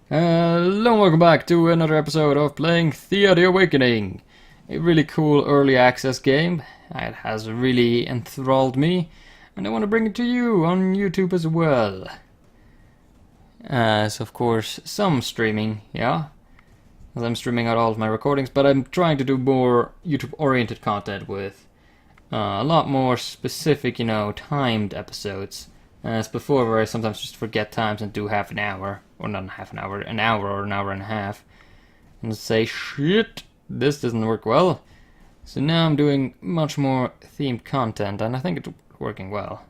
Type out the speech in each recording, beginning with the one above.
Hello and welcome back to another episode of playing Thea the Awakening. A really cool early access game. It has really enthralled me and I want to bring it to you on YouTube as well. As of course some streaming, yeah. As I'm streaming out all of my recordings, but I'm trying to do more YouTube oriented content with a lot more specific, timed episodes. As before, where I sometimes just forget times and do half an hour, or not half an hour or an hour and a half, and say, shit, this doesn't work well. So now I'm doing much more themed content, and I think it's working well.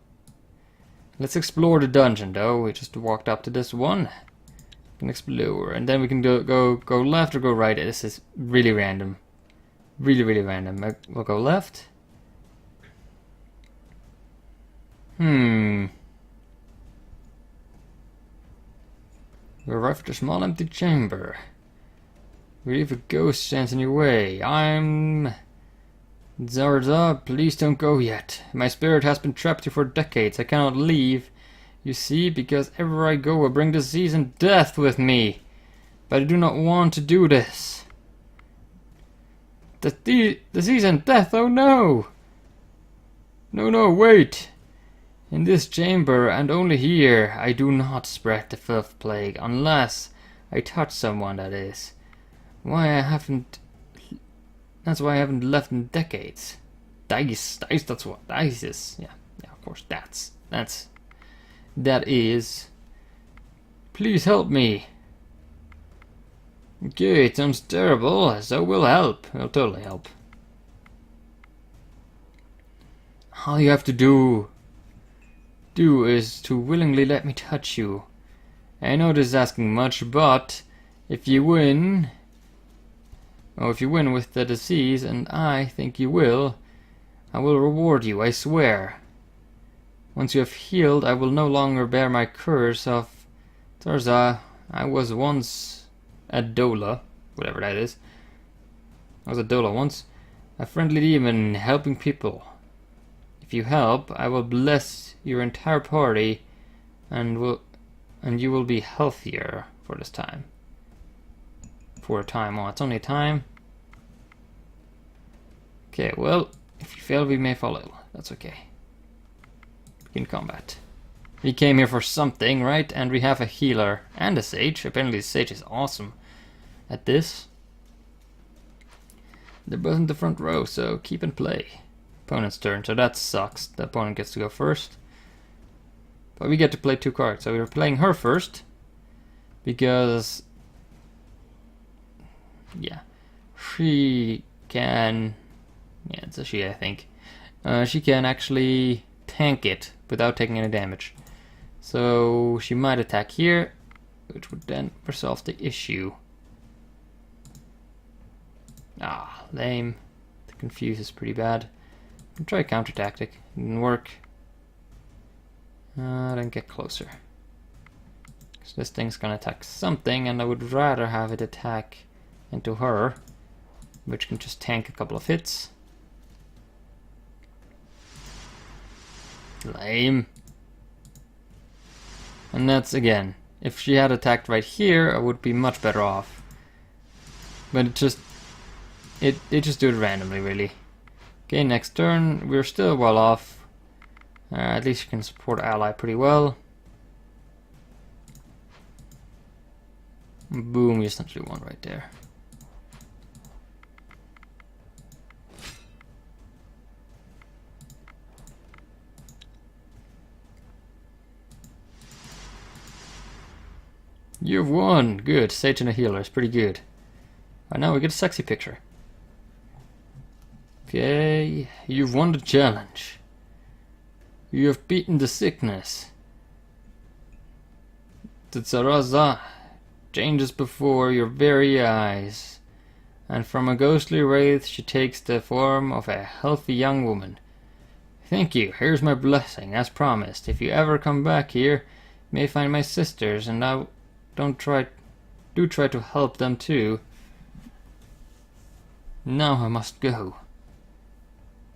Let's explore the dungeon, though. We just walked up to this one. We can explore, and then we can go left or go right. This is really random. Really random. We'll go left. We arrive at a small empty chamber. We leave a ghost stands in your way. I'm... Zarza, please don't go yet. My spirit has been trapped here for decades. I cannot leave. You see, because everywhere I go I bring disease and death with me. But I do not want to do this. Disease and death, oh no! No, wait! In this chamber, and only here, I do not spread the filth plague, unless I touch someone, that is. That's why I haven't left in decades. Dice, that's what dice is. Yeah, of course, that is. Please help me. Okay, it sounds terrible, so we'll help. We'll totally help. All you have to do is to willingly let me touch you. I know this is asking much, but if you win with the disease, and I think you will, I will reward you, I swear. Once you have healed, I will no longer bear my curse of Tarza. I was once a Dola, whatever that is. I was a Dola once, a friendly demon helping people. If you help, I will bless your entire party, and you will be healthier for this time. For a time. Oh, it's only a time. Okay, well, if you fail, we may fall ill. That's okay. In combat. We came here for something, right? And we have a healer and a sage. Apparently, the sage is awesome at this. They're both in the front row, so keep and play. Opponent's turn, so that sucks. The opponent gets to go first. But we get to play two cards, so we're playing her first. Because... yeah. She can... yeah, it's a she, I think. She can actually tank it without taking any damage. So she might attack here, which would then resolve the issue. Ah, lame. The confuse is pretty bad. I'll try counter tactic. Didn't work. Then get closer. Because this thing's gonna attack something, and I would rather have it attack into her, which can just tank a couple of hits. Lame. And that's again. If she had attacked right here, I would be much better off. But it just do it randomly, really. Okay, next turn, we're still well off. At least you can support ally pretty well. Boom, you essentially won right there. You've won! Good, Sage and a healer is pretty good. Right now we get a sexy picture. Okay, you've won the challenge. You have beaten the sickness. The Tsaraza changes before your very eyes, and from a ghostly wraith she takes the form of a healthy young woman. Thank you, here's my blessing, as promised. If you ever come back here, you may find my sisters, and do try to help them too. Now I must go.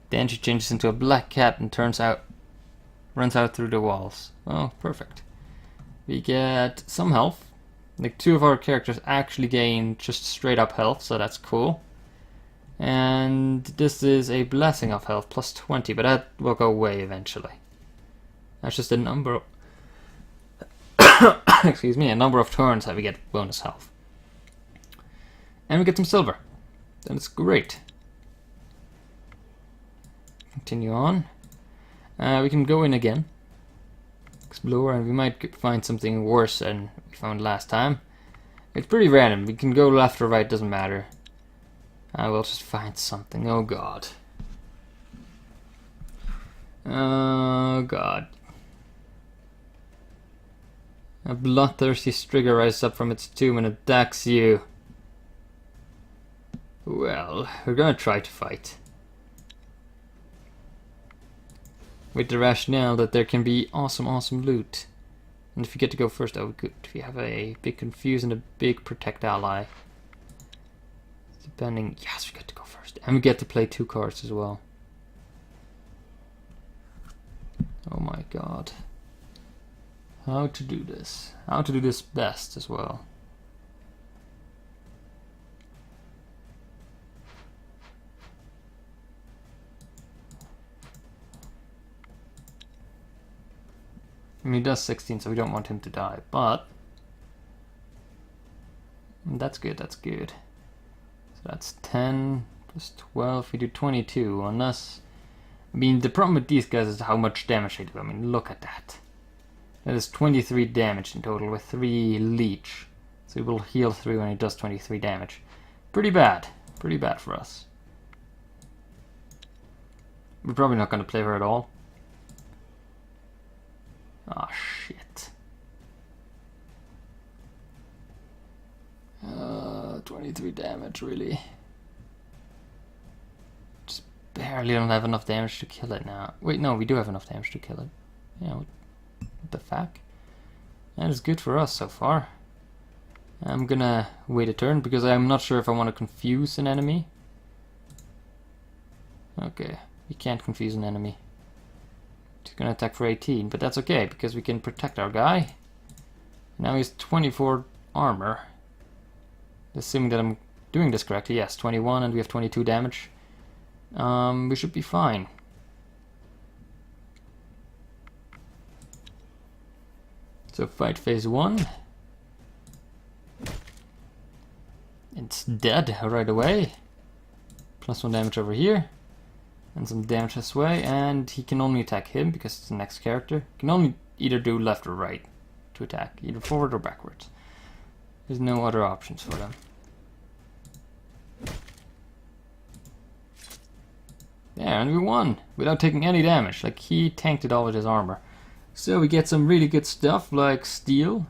Then she changes into a black cat and runs out through the walls. Oh, perfect. We get some health. Like 2 of our characters actually gain just straight up health, so that's cool. And this is a blessing of health, plus 20, but that will go away eventually. That's just a number of excuse me, a number of turns that we get bonus health. And we get some silver. Then it's great. Continue on. We can go in again. Explore, and we might find something worse than we found last time. It's pretty random. We can go left or right, doesn't matter. I will just find something. Oh god. Oh god. A bloodthirsty Striga rises up from its tomb and attacks you. Well, we're gonna try to fight. With the rationale that there can be awesome loot. And if you get to go first, oh good. If you have a big confuse and a big protect ally. Depending, yes, we get to go first. And we get to play 2 cards as well. Oh my god. How to do this. How to do this best as well. I mean, he does 16, so we don't want him to die, but that's good, that's good. So that's 10 plus 12, we do 22, unless... I mean, the problem with these guys is how much damage they do. I mean, look at that. That is 23 damage in total with 3 leech. So he will heal 3 when he does 23 damage. Pretty bad for us. We're probably not going to play her at all. Ah, shit. 23 damage, really. Just barely don't have enough damage to kill it now. Wait, no, we do have enough damage to kill it. Yeah, what the fuck? That is good for us so far. I'm gonna wait a turn because I'm not sure if I want to confuse an enemy. Okay, we can't confuse an enemy. He's gonna attack for 18, but that's okay because we can protect our guy. Now he's 24 armor. Assuming that I'm doing this correctly, yes, 21 and we have 22 damage. We should be fine. So fight phase 1. It's dead right away. Plus 1 damage over here. And some damage this way. And he can only attack him because it's the next character. He can only either do left or right to attack. Either forward or backwards. There's no other options for them. Yeah, and we won without taking any damage. Like, he tanked it all with his armor. So we get some really good stuff like steel.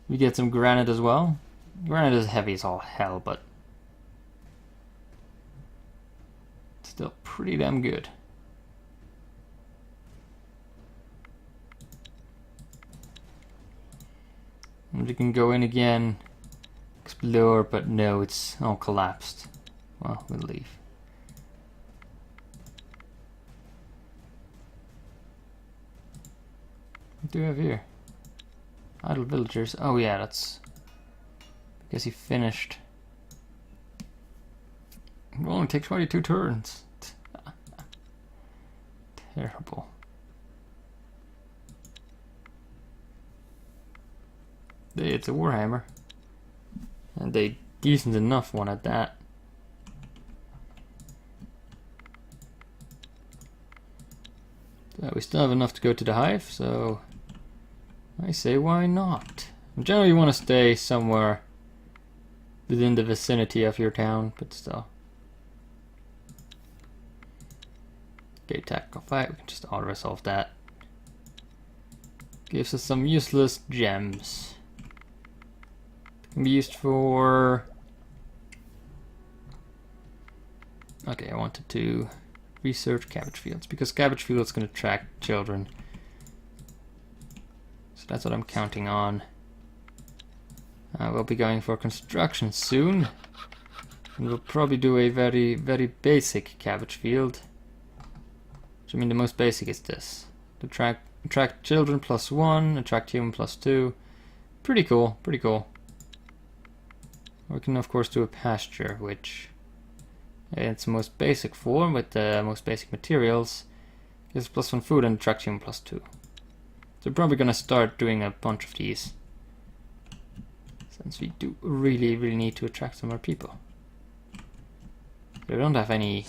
We get some granite as well. Granite is heavy as all hell, but still pretty damn good. And we can go in again, explore, but no, it's all collapsed. Well, we'll leave. What do we have here? Idle villagers. Oh yeah, that's because he finished. It will only take 22 turns. Terrible. It's a warhammer, and a decent enough one at that. We still have enough to go to the hive, so I say why not? Generally you want to stay somewhere within the vicinity of your town, but still. Okay, tactical fight, we can just auto-resolve that. Gives us some useless gems. Can be used for... Okay, I wanted to research cabbage fields, because cabbage fields can attract children. So that's what I'm counting on. We'll be going for construction soon. And we'll probably do a very, very basic cabbage field. Which, I mean, the most basic is this. Attract children +1, attract human +2. Pretty cool, pretty cool. We can of course do a pasture, which in its most basic form with the most basic materials gives +1 food and attract human +2. So we're probably gonna start doing a bunch of these, since we do really need to attract some more people. We don't have any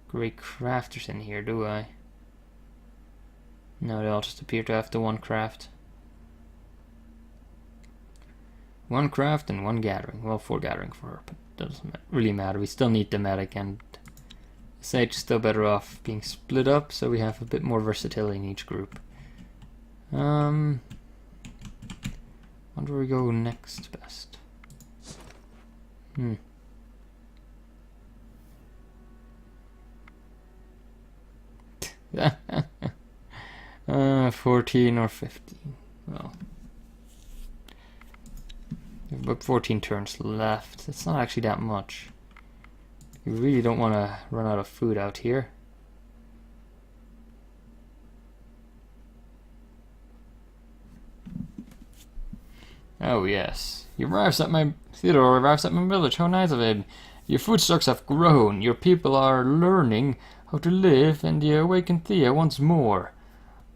great crafters in here, do I? No, they all just appear to have the one craft. One craft and one gathering. Well, 4 gathering for her, but that doesn't really matter. We still need the medic, and Sage is still better off being split up, so we have a bit more versatility in each group. Where do we go next best? 14 or 15. Well, we have about 14 turns left. It's not actually that much. We really don't want to run out of food out here. Oh yes, Theodore arrives at my village. How nice of him. Your food stocks have grown. Your people are learning how to live, and you awaken Thea once more.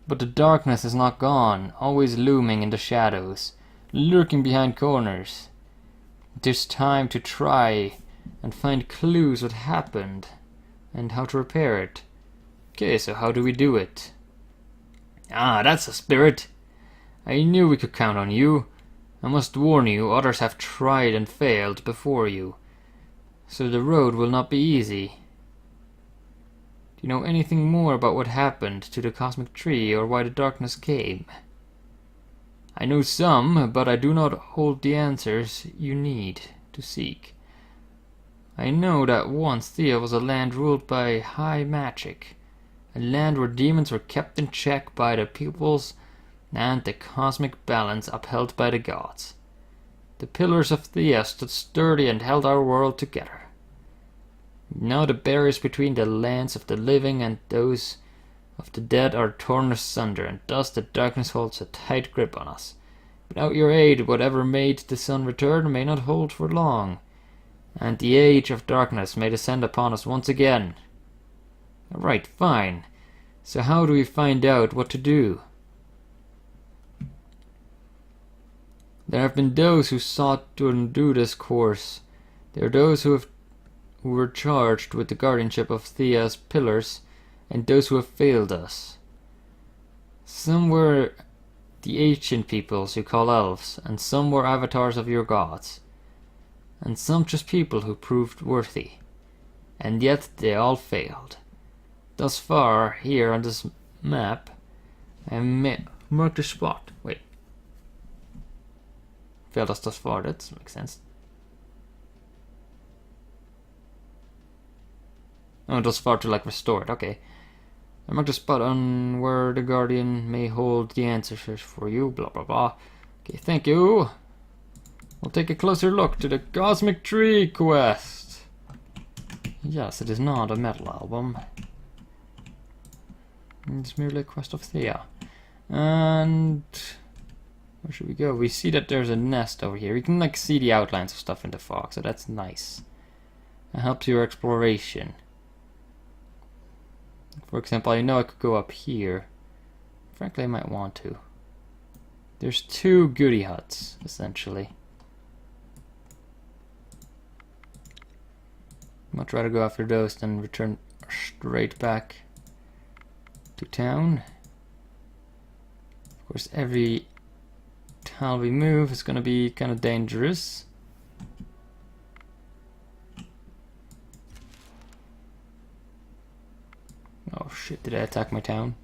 But the darkness is not gone, always looming in the shadows, lurking behind corners. It is time to try and find clues what happened and how to repair it. Okay, so how do we do it? Ah, that's the spirit. I knew we could count on you. I must warn you, others have tried and failed before you, so the road will not be easy. Do you know anything more about what happened to the cosmic tree or why the darkness came? I know some, but I do not hold the answers you need to seek. I know that once Thea was a land ruled by high magic, a land where demons were kept in check by the peoples and the cosmic balance upheld by the gods. The pillars of Thea stood sturdy and held our world together. Now the barriers between the lands of the living and those of the dead are torn asunder, and thus the darkness holds a tight grip on us. Without your aid, whatever made the sun return may not hold for long, and the age of darkness may descend upon us once again. Alright, fine. So how do we find out what to do? There have been those who sought to undo this course. There are those who were charged with the guardianship of Thea's pillars, and those who have failed us. Some were the ancient peoples you call elves, and some were avatars of your gods, and some just people who proved worthy, and yet they all failed. Thus far, here on this map, I marked a spot. Wait. Failed us thus far, that doesn't make sense. Oh, thus far to like restore it, okay. I marked a spot on where the Guardian may hold the answers for you, blah blah blah. Okay, thank you. We'll take a closer look to the Cosmic Tree quest. Yes, it is not a metal album. It's merely a quest of Thea. And where should we go? We see that there's a nest over here. You can like see the outlines of stuff in the fog, so that's nice. It helps your exploration. For example, I know I could go up here. Frankly, I might want to. There's 2 goody huts, essentially. Much rather go after those than return straight back to town. Of course, every tile we move is going to be kind of dangerous. Oh shit, did I attack my town?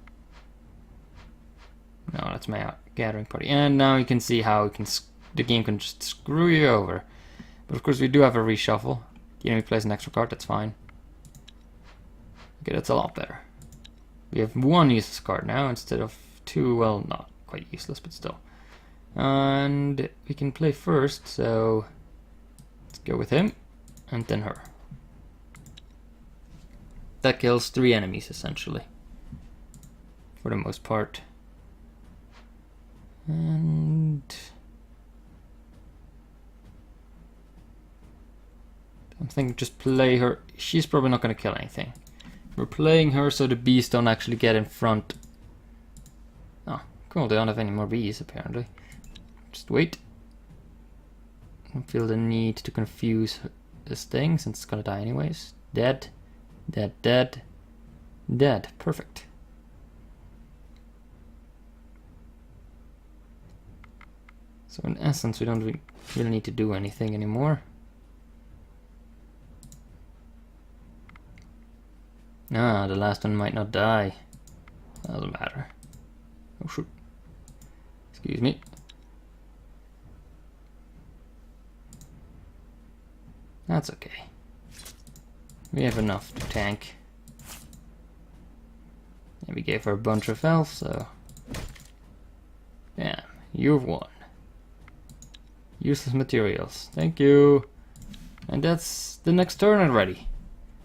No, that's my gathering party. And now you can see how the game can just screw you over. But of course we do have a reshuffle. The enemy plays an extra card, that's fine. Okay, that's a lot better. We have 1 useless card now instead of 2, well, not quite useless, but still. And we can play first, so let's go with him, and then her. That kills 3 enemies, essentially. For the most part. And I'm thinking just play her. She's probably not going to kill anything. We're playing her so the bees don't actually get in front. Oh, cool. They don't have any more bees, apparently. Just wait. I don't feel the need to confuse this thing since it's going to die anyways. Dead. Dead, dead. Dead. Perfect. So in essence, we don't really need to do anything anymore. Ah, the last one might not die. Doesn't matter. Oh shoot. Excuse me. That's okay. We have enough to tank. And we gave her a bunch of health, so... yeah, you've won. Useless materials. Thank you. And that's the next turn already.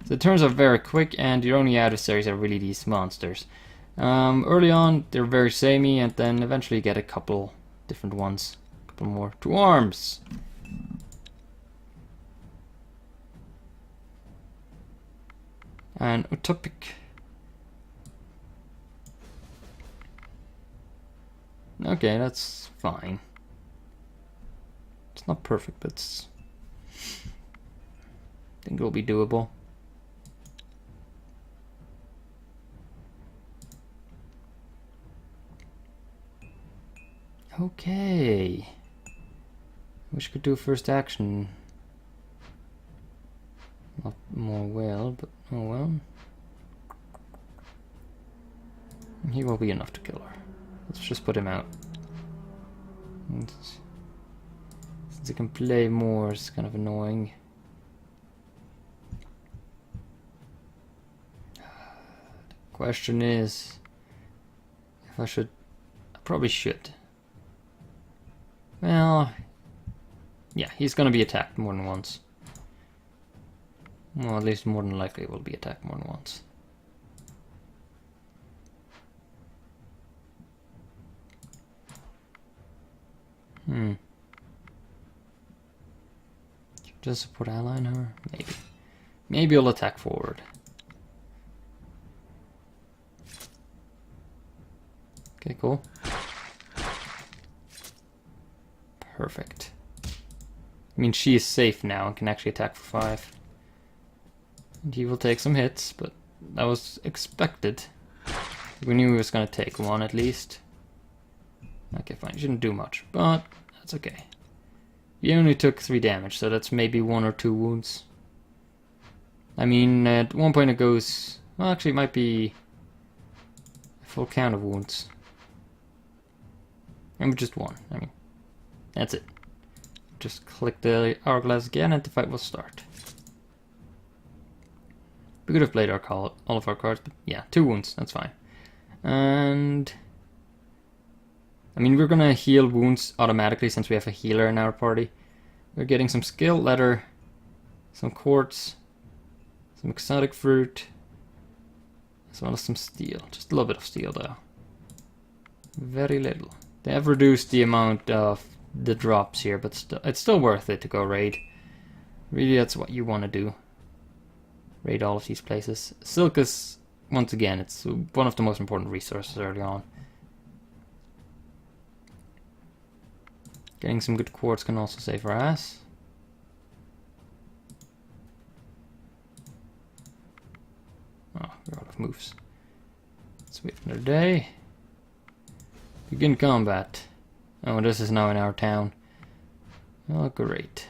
So the turns are very quick, and your only adversaries are really these monsters. Early on, they're very samey, and then eventually you get a couple different ones. A couple more. To arms! And utopic. Okay, that's fine. It's not perfect, but it's... I think it'll be doable. Okay. Wish I could do first action. Not more well, but oh well. He will be enough to kill her. Let's just put him out. And since he can play more, it's kind of annoying. The question is if I should. I probably should. Well, yeah, he's gonna be attacked more than once. Well, at least more than likely will be attacked more than once. Just support ally in her? Maybe. Maybe he'll attack forward. Okay, cool. Perfect. I mean, she is safe now and can actually attack for 5. And he will take some hits, but that was expected. We knew he was going to take 1 at least. Okay, fine. Shouldn't do much, but that's okay. He only took 3 damage, so that's maybe 1 or 2 wounds. I mean, at one point it goes... well, actually, it might be a full count of wounds. Maybe just 1. I mean, that's it. Just click the hourglass again and the fight will start. We could have played all of our cards, but yeah, 2 wounds, that's fine. And... I mean, we're gonna heal wounds automatically since we have a healer in our party. We're getting some skill leather, some quartz, some exotic fruit, as well as some steel. Just a little bit of steel though. Very little. They have reduced the amount of the drops here, but it's still worth it to go raid. Really, that's what you want to do. Raid all of these places. Silk is, once again, it's one of the most important resources early on. Getting some good quartz can also save our ass. Oh, we're out of moves. Let's wait another day. Begin combat. Oh, this is now in our town. Oh, great.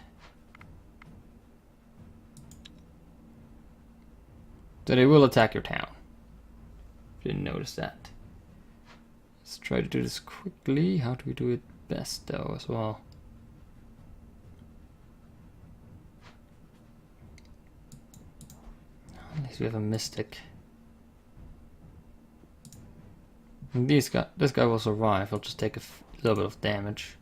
So they will attack your town. Didn't notice that. Let's try to do this quickly. How do we do it best though as well? At least we have a mystic. And this guy will survive. He'll just take a little bit of damage.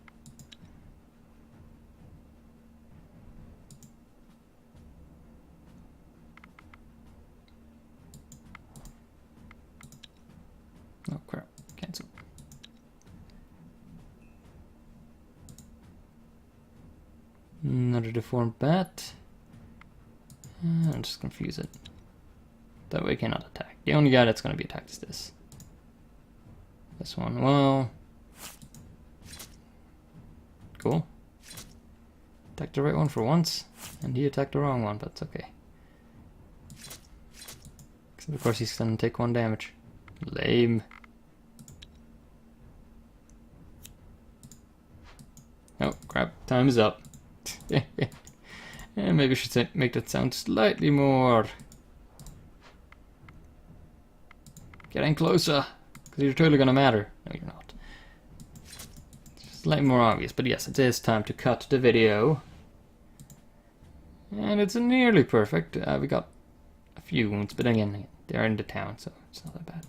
Oh crap, cancel. Another deformed bat. And just confuse it. That way it cannot attack. The only guy that's going to be attacked is this. This one, well... Cool. Attacked the right one for once, and he attacked the wrong one, but it's okay. Except of course he's going to take 1 damage. Lame. Oh, crap. Time is up. And maybe I should make that sound slightly more... Getting closer. Because you're totally gonna matter. No, you're not. Slightly more obvious. But yes, it is time to cut the video. And it's nearly perfect. We got a few wounds, but again, they're in the town, so it's not that bad.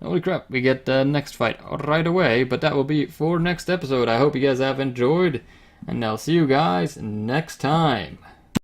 Holy crap, we get the next fight right away, but that will be for next episode. I hope you guys have enjoyed, and I'll see you guys next time.